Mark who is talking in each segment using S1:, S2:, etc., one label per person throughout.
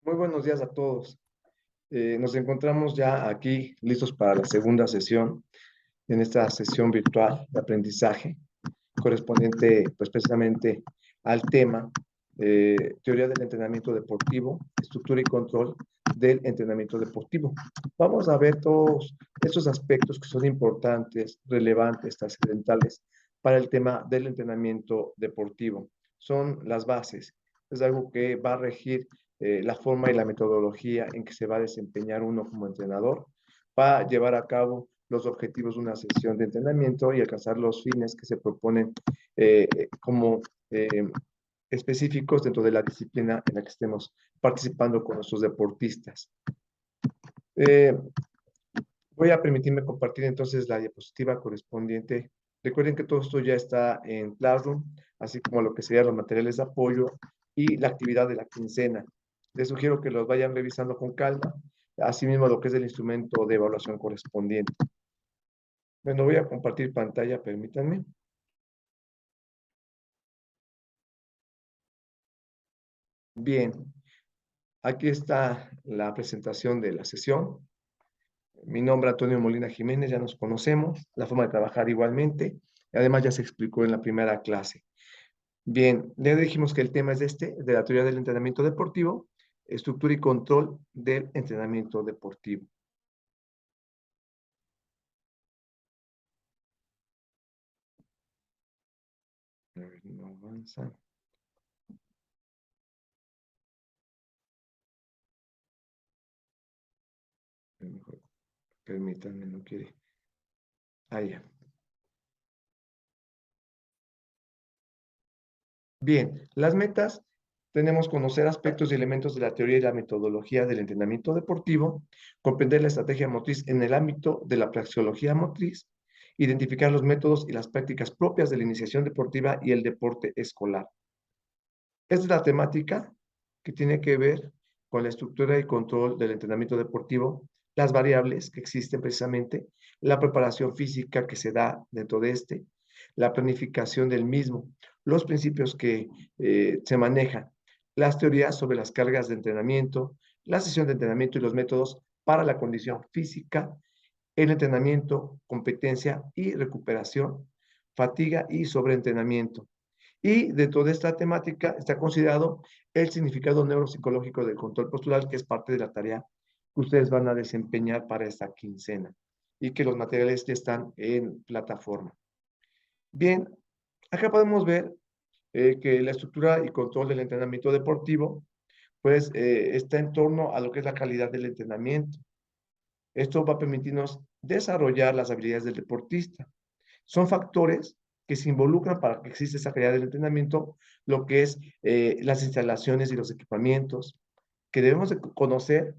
S1: Muy buenos días a todos. Nos encontramos ya aquí listos para la segunda sesión, en esta sesión virtual de aprendizaje, correspondiente pues precisamente al tema teoría del entrenamiento deportivo, estructura y control del entrenamiento deportivo. Vamos a ver todos estos aspectos que son importantes, relevantes, trascendentales para el tema del entrenamiento deportivo. Son las bases, es algo que va a regir la forma y la metodología en que se va a desempeñar uno como entrenador para llevar a cabo los objetivos de una sesión de entrenamiento y alcanzar los fines que se proponen como específicos dentro de la disciplina en la que estemos participando con nuestros deportistas. Eh, Voy a permitirme compartir entonces la diapositiva correspondiente. Recuerden que todo esto ya está en Classroom, así como lo que serían los materiales de apoyo y la actividad de la quincena. Les sugiero que los vayan revisando con calma, asimismo lo que es el instrumento de evaluación correspondiente. Bueno, voy a compartir pantalla, permítanme. Bien, aquí está la presentación de la sesión. Mi nombre es Antonio Molina Jiménez, ya nos conocemos, la forma de trabajar igualmente, y además ya se explicó en la primera clase. Bien, ya dijimos que el tema es de la teoría del entrenamiento deportivo, estructura y control del entrenamiento deportivo. A ver, no avanza. Mejor, permítanme, no quiere. Ah, ya. Bien, las metas, tenemos conocer aspectos y elementos de la teoría y la metodología del entrenamiento deportivo, comprender la estrategia motriz en el ámbito de la praxeología motriz, identificar los métodos y las prácticas propias de la iniciación deportiva y el deporte escolar. Esta es la temática que tiene que ver con la estructura y control del entrenamiento deportivo, las variables que existen precisamente, la preparación física que se da dentro de la planificación del mismo, los principios que se manejan, las teorías sobre las cargas de entrenamiento, la sesión de entrenamiento y los métodos para la condición física, el entrenamiento, competencia y recuperación, fatiga y sobreentrenamiento. Y dentro de esta temática está considerado el significado neuropsicológico del control postural, que es parte de la tarea que ustedes van a desempeñar para esta quincena y que los materiales ya están en plataforma. Bien, acá podemos ver que la estructura y control del entrenamiento deportivo, pues está en torno a lo que es la calidad del entrenamiento. Esto va a permitirnos desarrollar las habilidades del deportista. Son factores que se involucran para que exista esa calidad del entrenamiento, lo que es las instalaciones y los equipamientos, que debemos de conocer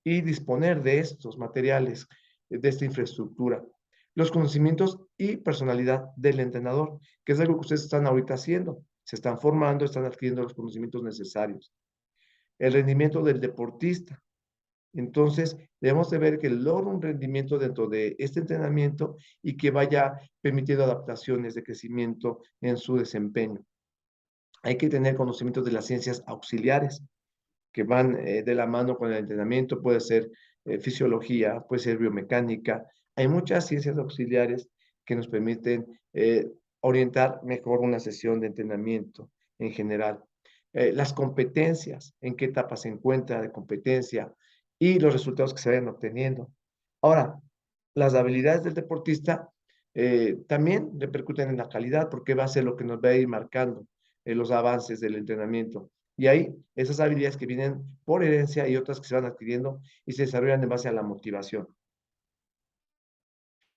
S1: y disponer de estos materiales, de esta infraestructura. Los conocimientos y personalidad del entrenador, que es algo que ustedes están ahorita haciendo. Se están formando, están adquiriendo los conocimientos necesarios. El rendimiento del deportista. Entonces, debemos de ver que logra un rendimiento dentro de este entrenamiento y que vaya permitiendo adaptaciones de crecimiento en su desempeño. Hay que tener conocimientos de las ciencias auxiliares que van de la mano con el entrenamiento, puede ser fisiología, puede ser biomecánica. Hay muchas ciencias auxiliares que nos permiten orientar mejor una sesión de entrenamiento en general. Las competencias, en qué etapa se encuentra de competencia y los resultados que se vayan obteniendo. Ahora, las habilidades del deportista también repercuten en la calidad porque va a ser lo que nos va a ir marcando los avances del entrenamiento. Y ahí, esas habilidades que vienen por herencia y otras que se van adquiriendo y se desarrollan en base a la motivación.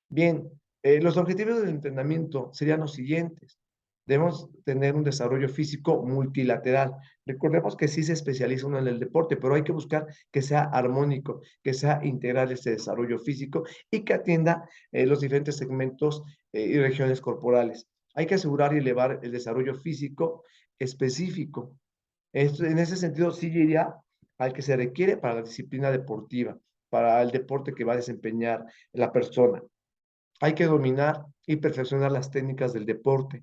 S1: Bien, los objetivos del entrenamiento serían los siguientes. Debemos tener un desarrollo físico multilateral. Recordemos que sí se especializa uno en el deporte, pero hay que buscar que sea armónico, que sea integral este desarrollo físico y que atienda los diferentes segmentos y regiones corporales. Hay que asegurar y elevar el desarrollo físico específico. En ese sentido, sí iría al que se requiere para la disciplina deportiva, para el deporte que va a desempeñar la persona. Hay que dominar y perfeccionar las técnicas del deporte,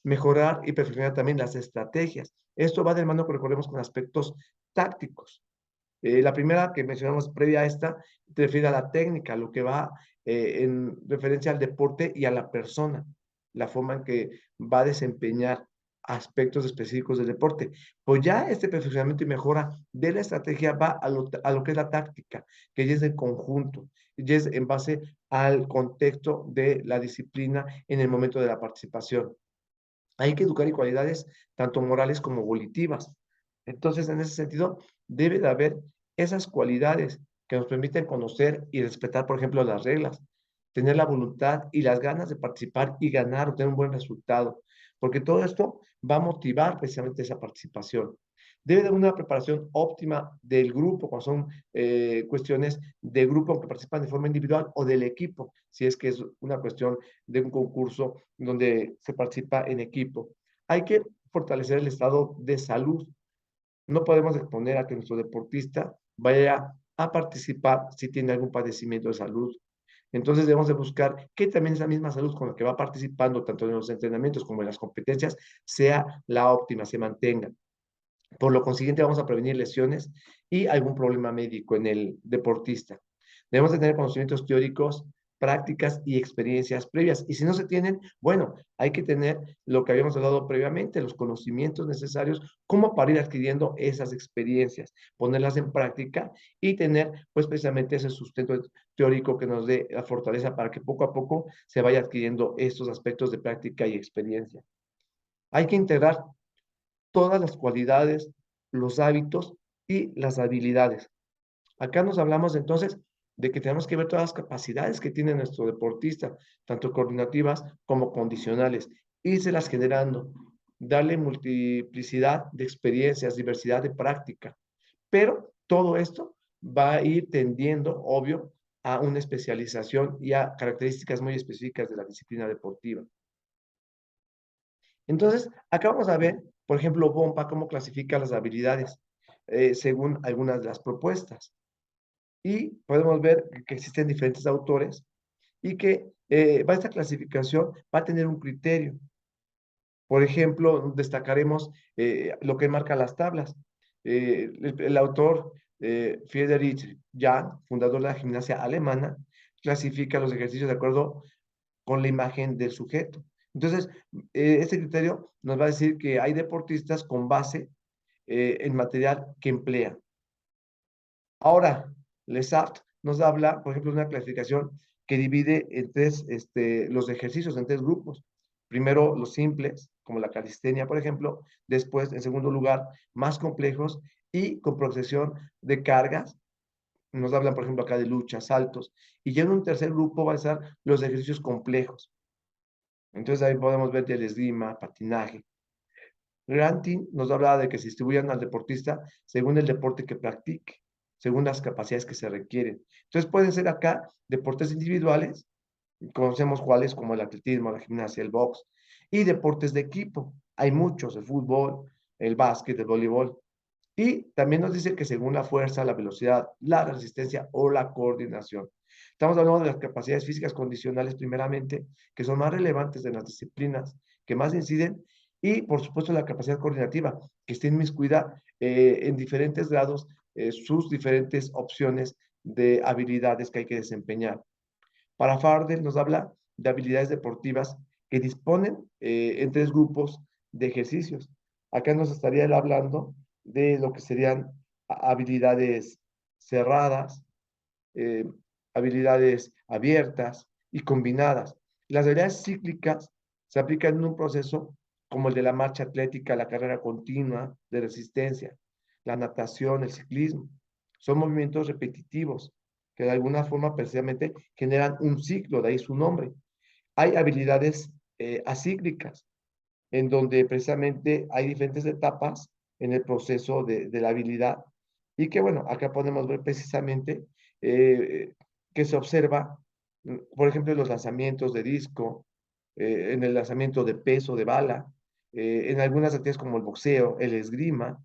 S1: mejorar y perfeccionar también las estrategias. Esto va de mano, recordemos, con aspectos tácticos. La primera que mencionamos previa a esta, se refiere a la técnica, lo que va en referencia al deporte y a la persona, la forma en que va a desempeñar aspectos específicos del deporte. Pues ya este perfeccionamiento y mejora de la estrategia va a lo que es la táctica, que ya es de conjunto, ya es en base al contexto de la disciplina en el momento de la participación. Hay que educar en cualidades tanto morales como volitivas. Entonces, en ese sentido, debe de haber esas cualidades que nos permiten conocer y respetar, por ejemplo, las reglas, tener la voluntad y las ganas de participar y ganar, obtener un buen resultado, porque todo esto va a motivar precisamente esa participación. Debe de haber una preparación óptima del grupo, cuando son cuestiones de grupo que participan de forma individual o del equipo, si es que es una cuestión de un concurso donde se participa en equipo. Hay que fortalecer el estado de salud. No podemos exponer a que nuestro deportista vaya a participar si tiene algún padecimiento de salud. Entonces debemos de buscar que también esa misma salud con la que va participando, tanto en los entrenamientos como en las competencias, sea la óptima, se mantenga. Por lo consiguiente, vamos a prevenir lesiones y algún problema médico en el deportista. Debemos de tener conocimientos teóricos, prácticas y experiencias previas. Y si no se tienen, bueno, hay que tener lo que habíamos hablado previamente, los conocimientos necesarios, como para ir adquiriendo esas experiencias, ponerlas en práctica y tener, pues, precisamente ese sustento teórico que nos dé la fortaleza para que poco a poco se vaya adquiriendo estos aspectos de práctica y experiencia. Hay que integrar todas las cualidades, los hábitos y las habilidades. Acá nos hablamos entonces de que tenemos que ver todas las capacidades que tiene nuestro deportista, tanto coordinativas como condicionales, las generando, darle multiplicidad de experiencias, diversidad de práctica. Pero todo esto va a ir tendiendo, obvio, a una especialización y a características muy específicas de la disciplina deportiva. Entonces, acá vamos a ver, por ejemplo, Bompa, cómo clasifica las habilidades según algunas de las propuestas. Y podemos ver que existen diferentes autores y que esta clasificación va a tener un criterio. Por ejemplo, destacaremos lo que marca las tablas. El autor Friedrich Jahn, fundador de la gimnasia alemana, clasifica los ejercicios de acuerdo con la imagen del sujeto. Entonces, este criterio nos va a decir que hay deportistas con base en material que emplea. Ahora, Lesart nos habla, por ejemplo, de una clasificación que divide en tres, los ejercicios en tres grupos. Primero, los simples, como la calistenia, por ejemplo. Después, en segundo lugar, más complejos y con procesión de cargas. Nos hablan, por ejemplo, acá de luchas, saltos. Y ya en un tercer grupo va a estar los ejercicios complejos. Entonces ahí podemos ver el esgrima, patinaje. Granting nos habla de que se distribuyan al deportista según el deporte que practique, según las capacidades que se requieren. Entonces pueden ser acá deportes individuales, conocemos cuáles como el atletismo, la gimnasia, el box, y deportes de equipo. Hay muchos, el fútbol, el básquet, el voleibol. Y también nos dice que según la fuerza, la velocidad, la resistencia o la coordinación. Estamos hablando de las capacidades físicas condicionales primeramente, que son más relevantes de las disciplinas, que más inciden, y por supuesto la capacidad coordinativa, que está inmiscuida en diferentes grados, sus diferentes opciones de habilidades que hay que desempeñar. Para Fardel nos habla de habilidades deportivas que disponen en tres grupos de ejercicios. Acá nos estaría él hablando de lo que serían habilidades cerradas, eh, habilidades abiertas y combinadas. Las habilidades cíclicas se aplican en un proceso como el de la marcha atlética, la carrera continua de resistencia, la natación, el ciclismo. Son movimientos repetitivos que de alguna forma precisamente generan un ciclo, de ahí su nombre. Hay habilidades acíclicas, en donde precisamente hay diferentes etapas en el proceso de la habilidad y que, bueno, acá podemos ver precisamente eh, que se observa, por ejemplo, en los lanzamientos de disco, en el lanzamiento de peso, de bala, en algunas actividades como el boxeo, el esgrima,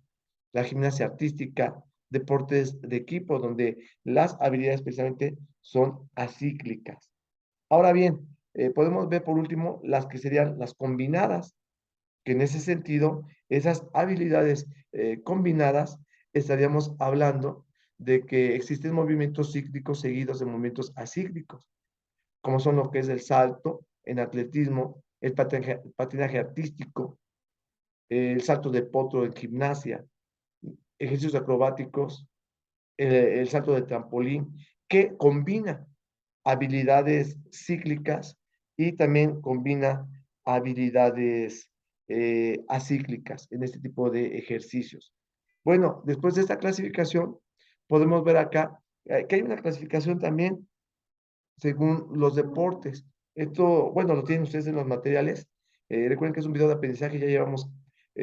S1: la gimnasia artística, deportes de equipo, donde las habilidades precisamente son acíclicas. Ahora bien, podemos ver por último las que serían las combinadas, que en ese sentido, esas habilidades combinadas estaríamos hablando de que existen movimientos cíclicos seguidos de movimientos acíclicos, como son lo que es el salto en atletismo, el patinaje artístico, el salto de potro en gimnasia, ejercicios acrobáticos, el salto de trampolín, que combina habilidades cíclicas y también combina habilidades acíclicas en este tipo de ejercicios. Bueno, después de esta clasificación, podemos ver acá que hay una clasificación también según los deportes. Esto, bueno, lo tienen ustedes en los materiales. Recuerden que es un video de aprendizaje, ya llevamos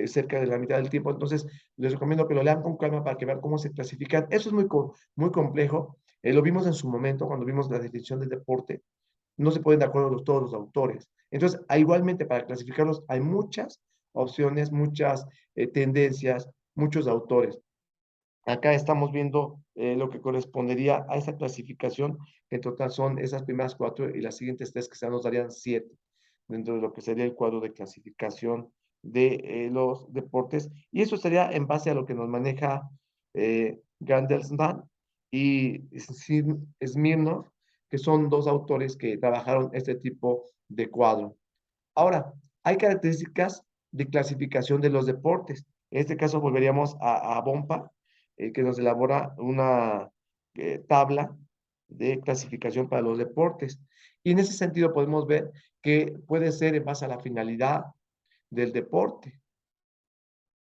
S1: cerca de la mitad del tiempo, entonces les recomiendo que lo lean con calma para que vean cómo se clasifican. Eso es muy complejo. Lo vimos en su momento cuando vimos la definición del deporte. No se pueden de acuerdo todos los autores. Entonces, igualmente para clasificarlos hay muchas opciones, muchas tendencias, muchos autores. Acá estamos viendo lo que correspondería a esa clasificación, que en total son esas primeras cuatro y las siguientes tres que se nos darían siete, dentro de lo que sería el cuadro de clasificación de los deportes. Y eso sería en base a lo que nos maneja Gandelsman y Smirnov, que son dos autores que trabajaron este tipo de cuadro. Ahora, hay características de clasificación de los deportes. En este caso volveríamos a Bompa, que nos elabora una tabla de clasificación para los deportes. Y en ese sentido podemos ver que puede ser en base a la finalidad del deporte,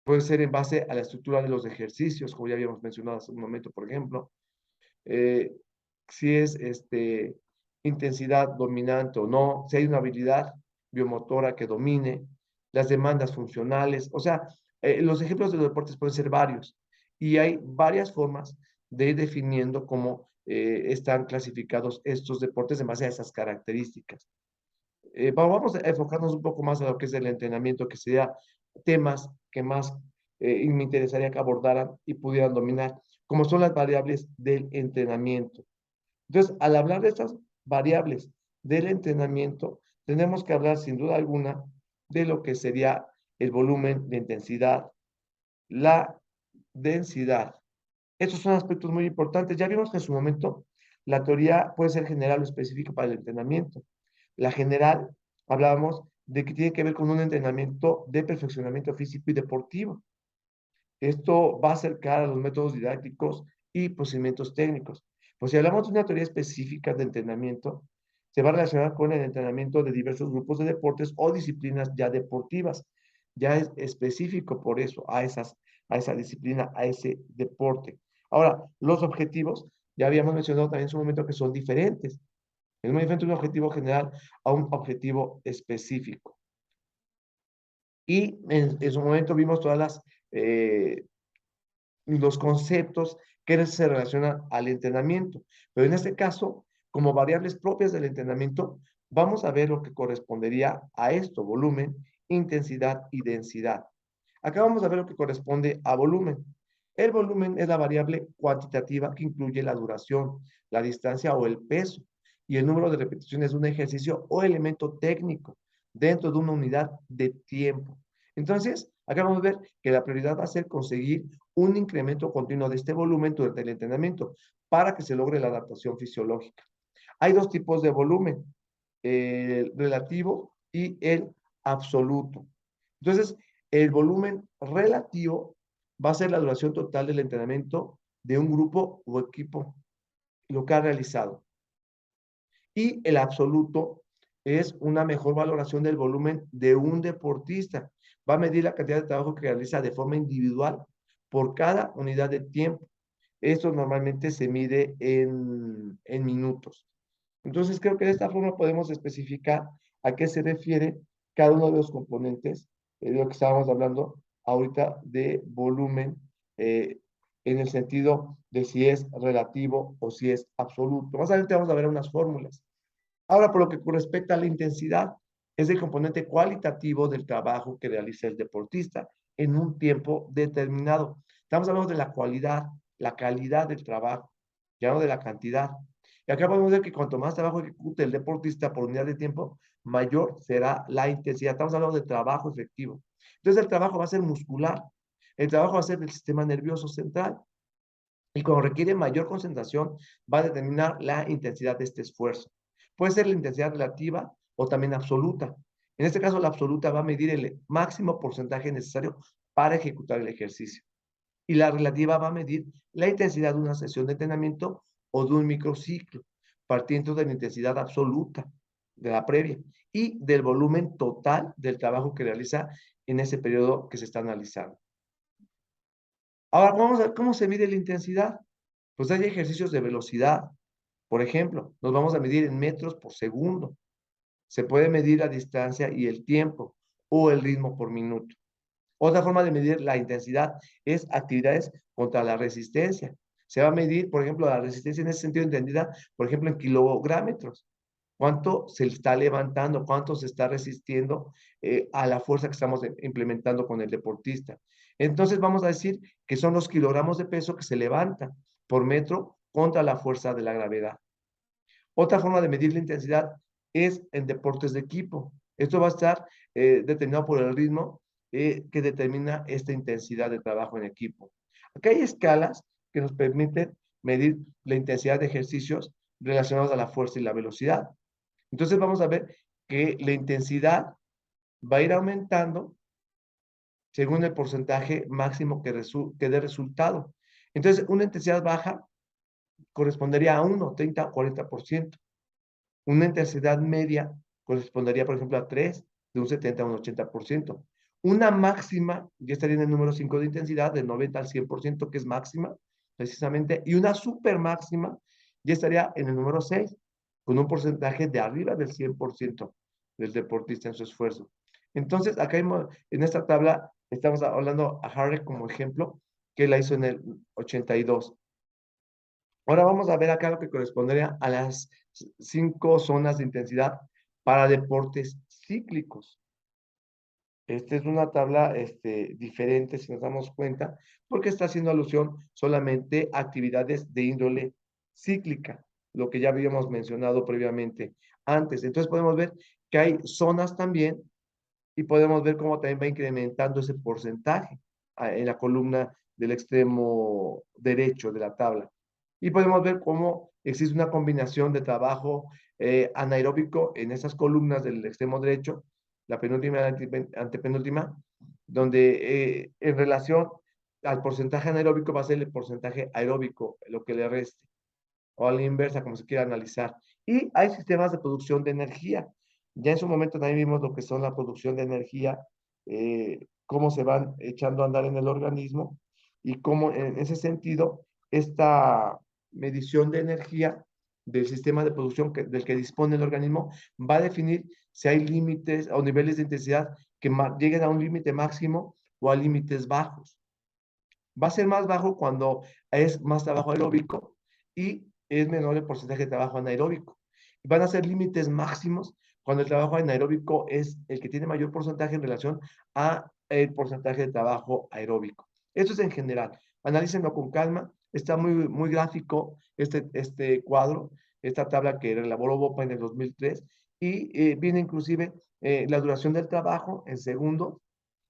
S1: puede ser en base a la estructura de los ejercicios, como ya habíamos mencionado hace un momento, por ejemplo, eh, si es intensidad dominante o no, si hay una habilidad biomotora que domine, las demandas funcionales, o sea, los ejemplos de los deportes pueden ser varios y hay varias formas de ir definiendo cómo están clasificados estos deportes en base a esas características. Vamos a enfocarnos un poco más a lo que es el entrenamiento, que sería temas que más me interesaría que abordaran y pudieran dominar, como son las variables del entrenamiento. Entonces, al hablar de estas variables del entrenamiento, tenemos que hablar sin duda alguna de lo que sería el volumen de intensidad, la densidad. Estos son aspectos muy importantes. Ya vimos que en su momento la teoría puede ser general o específica para el entrenamiento. La general, hablábamos de que tiene que ver con un entrenamiento de perfeccionamiento físico y deportivo. Esto va a acercar a los métodos didácticos y procedimientos técnicos. Pues si hablamos de una teoría específica de entrenamiento, se va a relacionar con el entrenamiento de diversos grupos de deportes o disciplinas ya deportivas. Ya es específico por eso a esa disciplina, a ese deporte. Ahora, los objetivos, ya habíamos mencionado también en su momento que son diferentes. Es muy diferente un objetivo general a un objetivo específico. Y en su momento vimos todas los conceptos que se relacionan al entrenamiento. Pero en este caso, como variables propias del entrenamiento, vamos a ver lo que correspondería a esto, volumen, intensidad y densidad. Acá vamos a ver lo que corresponde a volumen. El volumen es la variable cuantitativa que incluye la duración, la distancia o el peso y el número de repeticiones de un ejercicio o elemento técnico dentro de una unidad de tiempo. Entonces, acá vamos a ver que la prioridad va a ser conseguir un incremento continuo de este volumen durante el entrenamiento para que se logre la adaptación fisiológica. Hay dos tipos de volumen, el relativo y el absoluto. Entonces, el volumen relativo va a ser la duración total del entrenamiento de un grupo o equipo, lo que ha realizado. Y el absoluto es una mejor valoración del volumen de un deportista. Va a medir la cantidad de trabajo que realiza de forma individual por cada unidad de tiempo. Esto normalmente se mide en minutos. Entonces, creo que de esta forma podemos especificar a qué se refiere cada uno de los componentes de lo que estábamos hablando ahorita de volumen en el sentido de si es relativo o si es absoluto. Más adelante vamos a ver unas fórmulas. Ahora, por lo que respecta a la intensidad, es el componente cualitativo del trabajo que realiza el deportista en un tiempo determinado. Estamos hablando de la cualidad, la calidad del trabajo, ya no de la cantidad. Y acá podemos ver que cuanto más trabajo ejecute el deportista por unidad de tiempo, mayor será la intensidad. Estamos hablando de trabajo efectivo. Entonces, el trabajo va a ser muscular, El trabajo va a ser del sistema nervioso central. Y cuando requiere mayor concentración, va a determinar la intensidad de este esfuerzo. Puede ser la intensidad relativa o también absoluta. En este caso, la absoluta va a medir el máximo porcentaje necesario para ejecutar el ejercicio. Y la relativa va a medir la intensidad de una sesión de entrenamiento o de un microciclo, partiendo de la intensidad absoluta de la previa y del volumen total del trabajo que realiza en ese periodo que se está analizando. Ahora, vamos a ver cómo se mide la intensidad. Pues hay ejercicios de velocidad. Por ejemplo, nos vamos a medir en metros por segundo. Se puede medir la distancia y el tiempo o el ritmo por minuto. Otra forma de medir la intensidad es actividades contra la resistencia. Se va a medir, por ejemplo, la resistencia en ese sentido entendida, por ejemplo, en kilográmetros. ¿Cuánto se está levantando? ¿Cuánto se está resistiendo a la fuerza que estamos implementando con el deportista? Entonces vamos a decir que son los kilogramos de peso que se levantan por metro contra la fuerza de la gravedad. Otra forma de medir la intensidad es en deportes de equipo. Esto va a estar determinado por el ritmo que determina esta intensidad de trabajo en equipo. Acá hay escalas que nos permiten medir la intensidad de ejercicios relacionados a la fuerza y la velocidad. Entonces vamos a ver que la intensidad va a ir aumentando según el porcentaje máximo que dé resultado. Entonces, una intensidad baja correspondería a 1, 30 o 40%. Una intensidad media correspondería, por ejemplo, a 3, de un 70 a un 80%. Una máxima ya estaría en el número 5 de intensidad, del 90 al 100%, que es máxima, precisamente, y una super máxima ya estaría en el número 6, con un porcentaje de arriba del 100% del deportista en su esfuerzo. Entonces, acá en esta tabla estamos hablando a Harry como ejemplo, que la hizo en el 82. Ahora vamos a ver acá lo que correspondería a las 5 zonas de intensidad para deportes cíclicos. Esta es una tabla diferente, si nos damos cuenta, porque está haciendo alusión solamente a actividades de índole cíclica, lo que ya habíamos mencionado previamente antes. Entonces podemos ver que hay zonas también y podemos ver cómo también va incrementando ese porcentaje en la columna del extremo derecho de la tabla. Y podemos ver cómo existe una combinación de trabajo anaeróbico en esas columnas del extremo derecho, la penúltima y la antepenúltima, donde en relación al porcentaje anaeróbico va a ser el porcentaje aeróbico, lo que le reste, o a la inversa, como se quiera analizar. Y hay sistemas de producción de energía. Ya en su momento también vimos lo que son la producción de energía, cómo se van echando a andar en el organismo y cómo en ese sentido esta medición de energía del sistema de producción del que dispone el organismo va a definir si hay límites o niveles de intensidad que lleguen a un límite máximo o a límites bajos. Va a ser más bajo cuando es más trabajo aeróbico y es menor el porcentaje de trabajo anaeróbico. Van a ser límites máximos cuando el trabajo anaeróbico es el que tiene mayor porcentaje en relación a el porcentaje de trabajo aeróbico. Esto es en general. Analícenlo con calma. Está muy gráfico este cuadro, esta tabla que elaboró Bopa en el 2003 y viene inclusive la duración del trabajo en segundos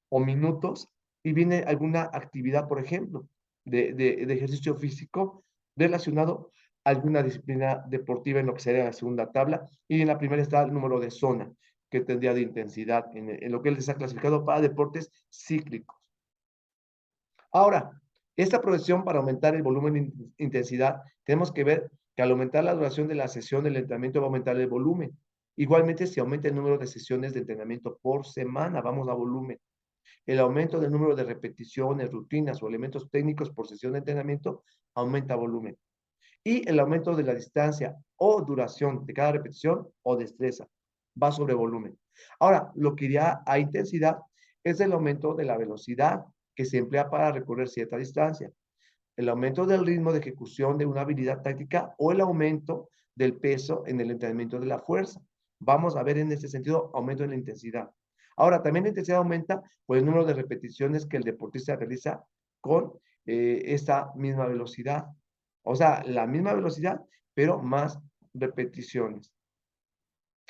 S1: o minutos y viene alguna actividad, por ejemplo, de ejercicio físico relacionado a alguna disciplina deportiva en lo que sería la segunda tabla. Y en la primera está el número de zona que tendría de intensidad en lo que él está clasificado para deportes cíclicos. Ahora, esta progresión para aumentar el volumen de intensidad, tenemos que ver que al aumentar la duración de la sesión del entrenamiento va a aumentar el volumen. Igualmente, si aumenta el número de sesiones de entrenamiento por semana, vamos a volumen. El aumento del número de repeticiones, rutinas o elementos técnicos por sesión de entrenamiento aumenta volumen. Y el aumento de la distancia o duración de cada repetición o destreza va sobre volumen. Ahora, lo que iría a intensidad es el aumento de la velocidad que se emplea para recorrer cierta distancia, el aumento del ritmo de ejecución de una habilidad táctica o el aumento del peso en el entrenamiento de la fuerza. Vamos a ver en este sentido aumento en la intensidad. Ahora, también la intensidad aumenta por el número de repeticiones que el deportista realiza con esta misma velocidad. O sea, la misma velocidad, pero más repeticiones.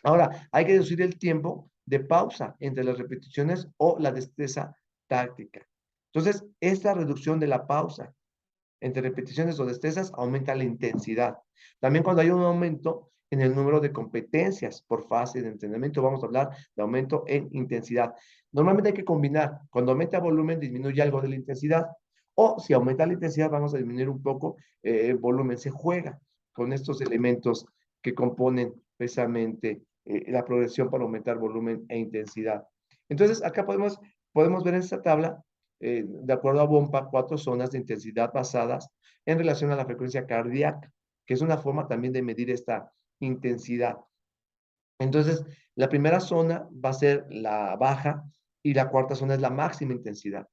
S1: Ahora, hay que reducir el tiempo de pausa entre las repeticiones o la destreza táctica. Entonces, esta reducción de la pausa entre repeticiones o destrezas aumenta la intensidad. También cuando hay un aumento en el número de competencias por fase de entrenamiento, vamos a hablar de aumento en intensidad. Normalmente hay que combinar. Cuando aumenta volumen, disminuye algo de la intensidad. O si aumenta la intensidad, vamos a disminuir un poco el volumen. Se juega con estos elementos que componen precisamente la progresión para aumentar volumen e intensidad. Entonces, acá podemos ver en esta tabla de acuerdo a Bompa, 4 zonas de intensidad basadas en relación a la frecuencia cardíaca, que es una forma también de medir esta intensidad. Entonces, la primera zona va a ser la baja y la cuarta zona es la máxima intensidad.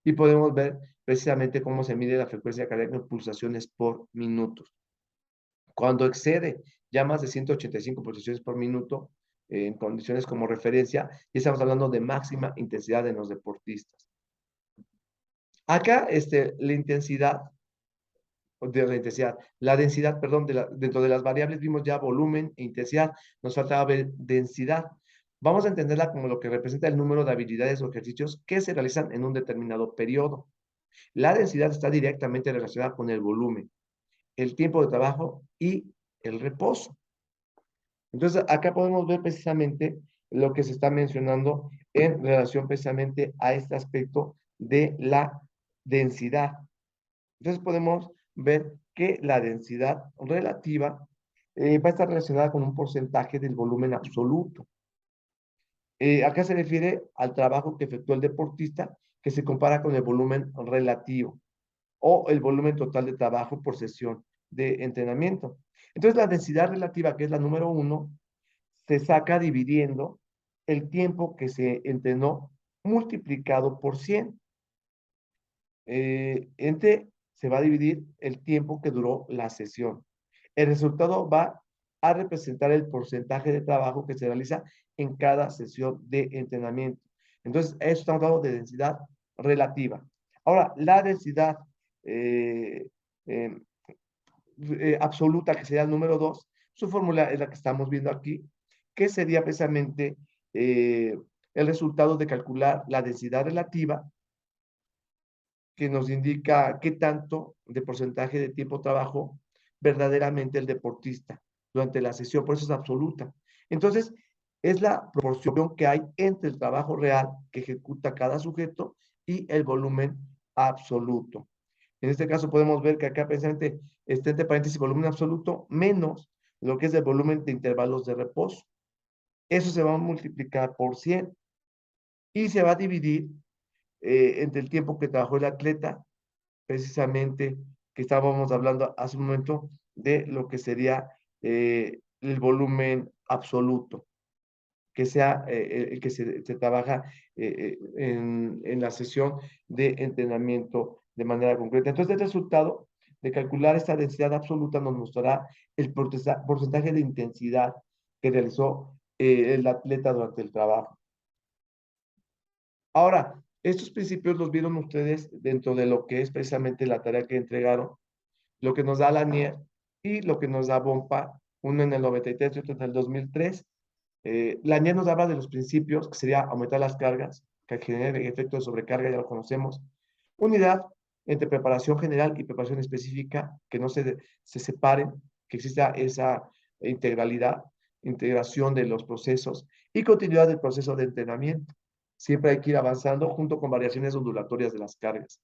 S1: Y podemos ver precisamente cómo se mide la frecuencia cardíaca en pulsaciones por minuto. Cuando excede ya más de 185 pulsaciones por minuto, en condiciones como referencia, y estamos hablando de máxima intensidad en los deportistas. Acá, la intensidad, la densidad, perdón, dentro de las variables vimos ya volumen e intensidad, nos faltaba ver densidad. Vamos a entenderla como lo que representa el número de habilidades o ejercicios que se realizan en un determinado periodo. La densidad está directamente relacionada con el volumen, el tiempo de trabajo y el reposo. Entonces, acá podemos ver precisamente lo que se está mencionando en relación precisamente a este aspecto de la densidad. Entonces podemos ver que la densidad relativa va a estar relacionada con un porcentaje del volumen absoluto. Acá se refiere al trabajo que efectuó el deportista que se compara con el volumen relativo o el volumen total de trabajo por sesión de entrenamiento. Entonces la densidad relativa, que es la número 1, se saca dividiendo el tiempo que se entrenó multiplicado por 100. Entre se va a dividir el tiempo que duró la sesión. El resultado va a representar el porcentaje de trabajo que se realiza en cada sesión de entrenamiento. Entonces, eso está hablando de densidad relativa. Ahora, la densidad eh, eh, absoluta, que sería el número 2, su fórmula es la que estamos viendo aquí, que sería precisamente el resultado de calcular la densidad relativa que nos indica qué tanto de porcentaje de tiempo trabajó verdaderamente el deportista durante la sesión, por eso es absoluta. Entonces, es la proporción que hay entre el trabajo real que ejecuta cada sujeto y el volumen absoluto. En este caso podemos ver que acá precisamente está entre paréntesis volumen absoluto menos lo que es el volumen de intervalos de reposo. Eso se va a multiplicar por 100 y se va a dividir entre el tiempo que trabajó el atleta, precisamente que estábamos hablando hace un momento de lo que sería el volumen absoluto, que sea el que se trabaja en la sesión de entrenamiento de manera concreta. Entonces, el resultado de calcular esta densidad absoluta nos mostrará el porcentaje de intensidad que realizó el atleta durante el trabajo. Ahora, estos principios los vieron ustedes dentro de lo que es precisamente la tarea que entregaron, lo que nos da Lanier y lo que nos da Bompa, uno en el 93 y otro en el 2003. Lanier nos habla de los principios, que sería aumentar las cargas, que generen efecto de sobrecarga, ya lo conocemos. Unidad entre preparación general y preparación específica, que no se separen, que exista esa integralidad, integración de los procesos y continuidad del proceso de entrenamiento. Siempre hay que ir avanzando junto con variaciones ondulatorias de las cargas.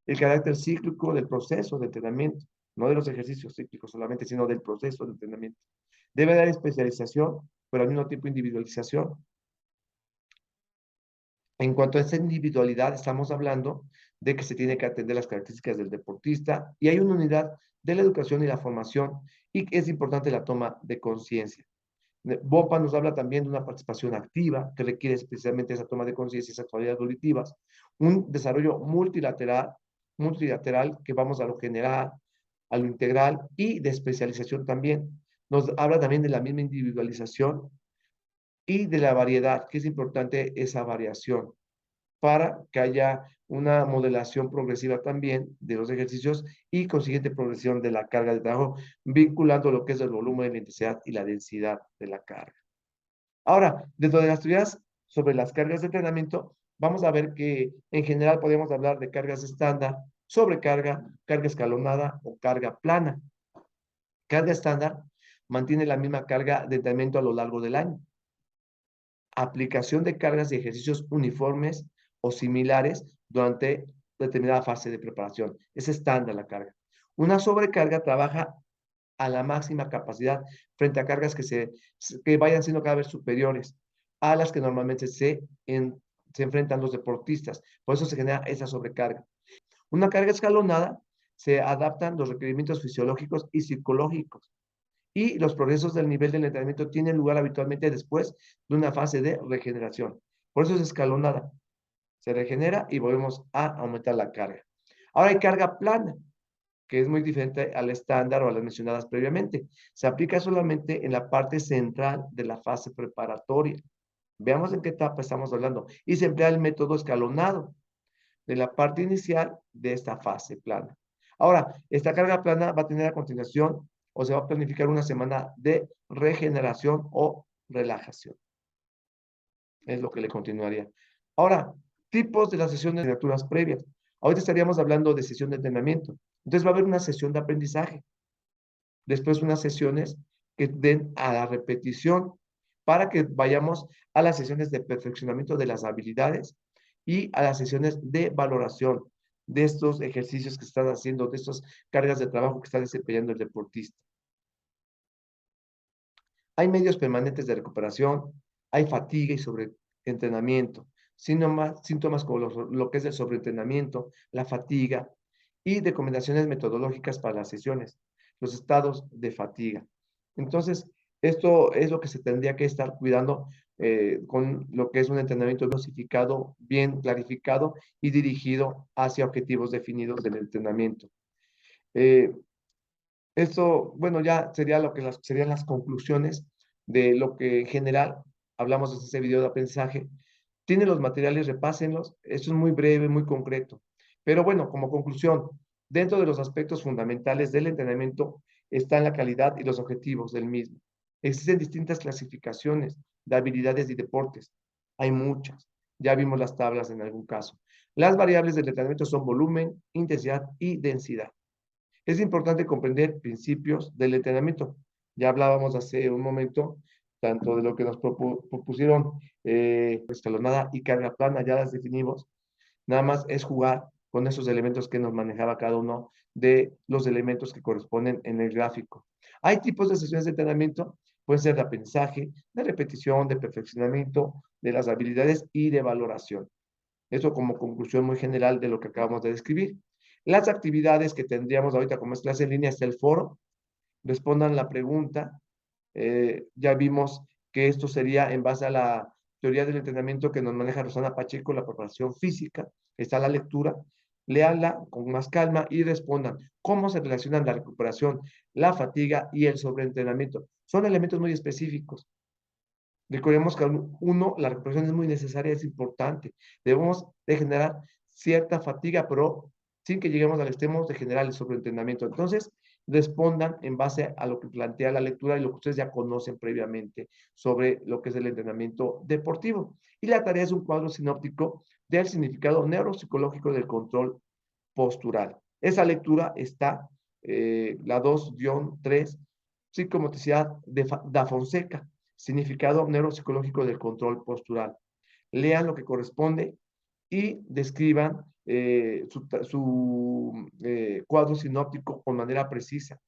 S1: El carácter cíclico del proceso de entrenamiento, no de los ejercicios cíclicos solamente, sino del proceso de entrenamiento. Debe dar especialización, pero al mismo tiempo individualización. En cuanto a esta individualidad, estamos hablando de que se tiene que atender las características del deportista y hay una unidad de la educación y la formación y es importante la toma de conciencia. BOPA nos habla también de una participación activa que requiere especialmente esa toma de conciencia y esas cualidades volitivas, un desarrollo multilateral que vamos a lo general, a lo integral y de especialización también. Nos habla también de la misma individualización y de la variedad, que es importante esa variación para que haya una modelación progresiva también de los ejercicios y consiguiente progresión de la carga de trabajo, vinculando lo que es el volumen, la intensidad y la densidad de la carga. Ahora, dentro de las teorías sobre las cargas de entrenamiento, vamos a ver que en general podemos hablar de cargas estándar, sobrecarga, carga escalonada o carga plana. Carga estándar mantiene la misma carga de entrenamiento a lo largo del año. Aplicación de cargas y ejercicios uniformes o similares durante determinada fase de preparación. Es estándar la carga. Una sobrecarga trabaja a la máxima capacidad frente a cargas que vayan siendo cada vez superiores a las que normalmente se enfrentan los deportistas. Por eso se genera esa sobrecarga. Una carga escalonada se adaptan los requerimientos fisiológicos y psicológicos y los progresos del nivel del entrenamiento tienen lugar habitualmente después de una fase de regeneración. Por eso es escalonada. Se regenera y volvemos a aumentar la carga. Ahora hay carga plana, que es muy diferente al estándar o a las mencionadas previamente. Se aplica solamente en la parte central de la fase preparatoria. Veamos en qué etapa estamos hablando. Y se emplea el método escalonado de la parte inicial de esta fase plana. Ahora, esta carga plana va a tener a continuación o se va a planificar una semana de regeneración o relajación. Es lo que le continuaría. Ahora, tipos de las sesiones de asignaturas previas. Ahorita estaríamos hablando de sesión de entrenamiento. Entonces va a haber una sesión de aprendizaje. Después unas sesiones que den a la repetición para que vayamos a las sesiones de perfeccionamiento de las habilidades y a las sesiones de valoración de estos ejercicios que están haciendo, de estas cargas de trabajo que está desempeñando el deportista. Hay medios permanentes de recuperación, hay fatiga y sobreentrenamiento, síntomas como lo que es el sobreentrenamiento, la fatiga y recomendaciones metodológicas para las sesiones, los estados de fatiga. Entonces, esto es lo que se tendría que estar cuidando con lo que es un entrenamiento dosificado, bien clarificado y dirigido hacia objetivos definidos del entrenamiento. Eh, Esto, bueno, ya sería lo que serían las conclusiones de lo que en general hablamos en este video de aprendizaje. Tienen los materiales, repásenlos. Esto es muy breve, muy concreto. Pero bueno, como conclusión, dentro de los aspectos fundamentales del entrenamiento están la calidad y los objetivos del mismo. Existen distintas clasificaciones de habilidades y deportes. Hay muchas. Ya vimos las tablas en algún caso. Las variables del entrenamiento son volumen, intensidad y densidad. Es importante comprender principios del entrenamiento. Ya hablábamos hace un momento tanto de lo que nos propusieron escalonada y carga plana, ya las definimos. Nada más es jugar con esos elementos que nos manejaba cada uno de los elementos que corresponden en el gráfico. Hay tipos de sesiones de entrenamiento, pueden ser de aprendizaje, de repetición, de perfeccionamiento, de las habilidades y de valoración. Eso como conclusión muy general de lo que acabamos de describir. Las actividades que tendríamos ahorita como es clase en línea está el foro. Respondan la pregunta. Ya vimos que esto sería en base a la teoría del entrenamiento que nos maneja Rosana Pacheco, la preparación física. Está la lectura. Léanla con más calma y respondan cómo se relacionan la recuperación, la fatiga y el sobreentrenamiento. Son elementos muy específicos. Recordemos que uno, la recuperación es muy necesaria, es importante. Debemos de generar cierta fatiga, pero sin que lleguemos al extremo de generar el sobreentrenamiento. Entonces, respondan en base a lo que plantea la lectura y lo que ustedes ya conocen previamente sobre lo que es el entrenamiento deportivo. Y la tarea es un cuadro sinóptico del significado neuropsicológico del control postural. Esa lectura está, la 2-3, psicomotricidad de Da Fonseca, significado neuropsicológico del control postural. Lean lo que corresponde y describan su cuadro sinóptico con manera precisa.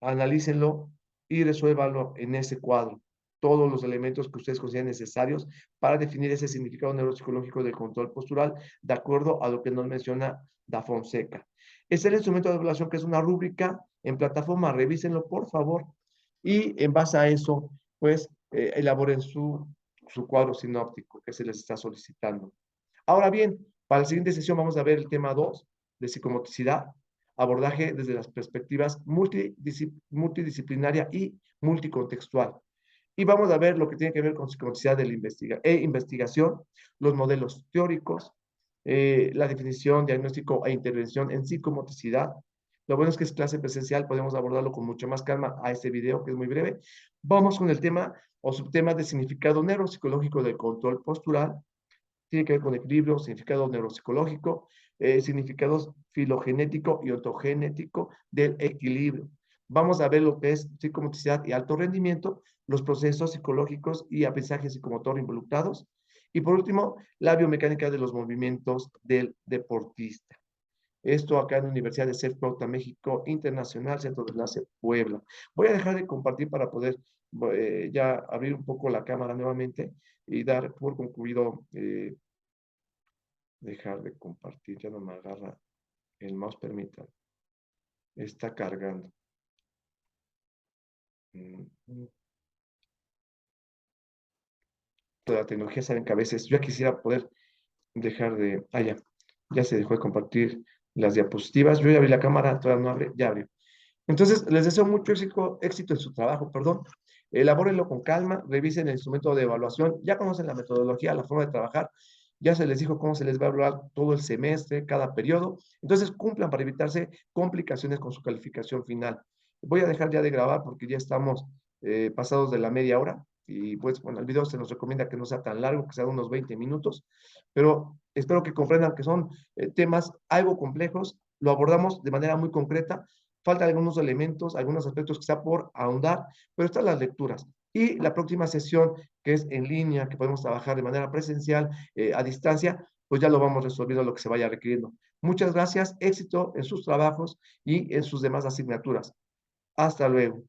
S1: Analícenlo y resuélvanlo en ese cuadro. Todos los elementos que ustedes consideren necesarios para definir ese significado neuropsicológico del control postural, de acuerdo a lo que nos menciona Da Fonseca. Es el instrumento de evaluación que es una rúbrica en plataforma, revísenlo por favor, y en base a eso, pues, elaboren su cuadro sinóptico que se les está solicitando. Ahora bien, para la siguiente sesión vamos a ver el tema 2 de psicomotricidad, abordaje desde las perspectivas multidisciplinaria y multicontextual. Y vamos a ver lo que tiene que ver con psicomotricidad de la investigación, los modelos teóricos, la definición, diagnóstico e intervención en psicomotricidad. Lo bueno es que es clase presencial, podemos abordarlo con mucho más calma a este video, que es muy breve. Vamos con el tema o subtema de significado neuropsicológico del control postural, tiene que ver con equilibrio, significado neuropsicológico, significados filogenético y ontogenético del equilibrio. Vamos a ver lo que es psicomotricidad y alto rendimiento, los procesos psicológicos y aprendizaje psicomotor involucrados. Y por último, la biomecánica de los movimientos del deportista. Esto acá en la Universidad de Self-Plota México Internacional, Centro de Enlace Puebla. Voy a dejar de compartir para poder ya abrir un poco la cámara nuevamente y dar por concluido, dejar de compartir. Ya no me agarra el mouse, permítanme. Está cargando. Toda la tecnología saben que a veces yo quisiera poder dejar de... Ah, ya se dejó de compartir las diapositivas. Yo ya abrí la cámara, todavía no abre, ya abrió. Entonces, les deseo mucho éxito en su trabajo, perdón. Elabórenlo con calma, revisen el instrumento de evaluación, ya conocen la metodología, la forma de trabajar, ya se les dijo cómo se les va a evaluar todo el semestre, cada periodo. Entonces, cumplan para evitarse complicaciones con su calificación final. Voy a dejar ya de grabar porque ya estamos pasados de la media hora y pues, bueno, el video se nos recomienda que no sea tan largo, que sea de unos 20 minutos, pero espero que comprendan que son temas algo complejos, lo abordamos de manera muy concreta. Faltan algunos elementos, algunos aspectos que está por ahondar, pero están las lecturas. Y la próxima sesión, que es en línea, que podemos trabajar de manera presencial, a distancia, pues ya lo vamos resolviendo lo que se vaya requiriendo. Muchas gracias, éxito en sus trabajos y en sus demás asignaturas. Hasta luego.